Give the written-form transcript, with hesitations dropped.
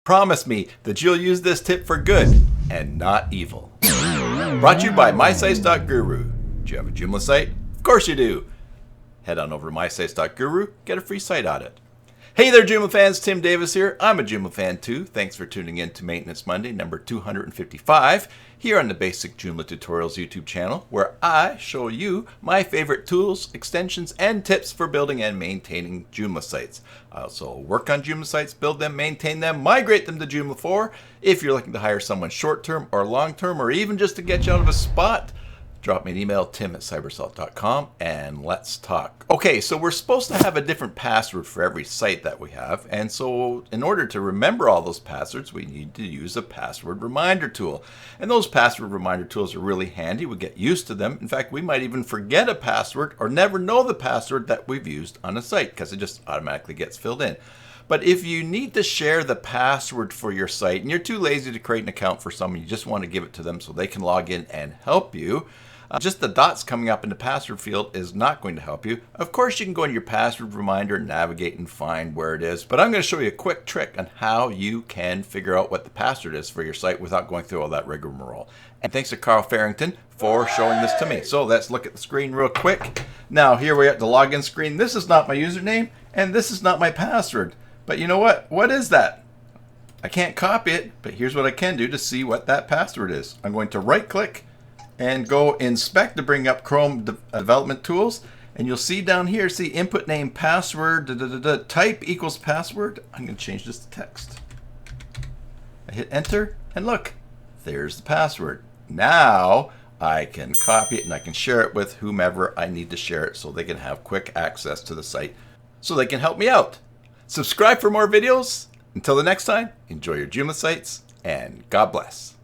Promise me that you'll use this tip for good and not evil. Brought to you by MySites.guru. Do you have a Joomla site? Of course you do. Head on over to MySites.guru, get a free site audit. Hey there, Joomla fans. Tim Davis here. I'm a Joomla fan too. Thanks for tuning in to Maintenance Monday, number 255, here on the Basic Joomla Tutorials YouTube channel, where I show you my favorite tools, extensions, and tips for building and maintaining Joomla sites. I also work on Joomla sites, build them, maintain them, migrate them to Joomla 4. If you're looking to hire someone short-term or long-term, or even just to get you out of a spot, drop me an email, tim@cybersalt.com, and let's talk. Okay, so we're supposed to have a different password for every site that we have, and so in order to remember all those passwords, we need to use a password reminder tool. And those password reminder tools are really handy. We get used to them. In fact, we might even forget a password or never know the password that we've used on a site because it just automatically gets filled in. But if you need to share the password for your site and you're too lazy to create an account for someone, you just want to give it to them so they can log in and help you, just the dots coming up in the password field is not going to help you. Of course, you can go into your password reminder, navigate, and find where it is. But I'm going to show you a quick trick on how you can figure out what the password is for your site without going through all that rigmarole. And thanks to Carl Farrington for showing this to me. So let's look at the screen real quick. Now, here we're at the login screen. This is not my username, and this is not my password. But you know what? What is that? I can't copy it, but here's what I can do to see what that password is. I'm going to right-click and go inspect to bring up Chrome development tools, and you'll see down here, see input name password, type equals password. I'm going to change this to text. I hit enter, and look, there's the password. Now I can copy it and I can share it with whomever I need to share it so they can have quick access to the site so they can help me out. Subscribe for more videos. Until the next time, enjoy your Joomla sites, and God bless.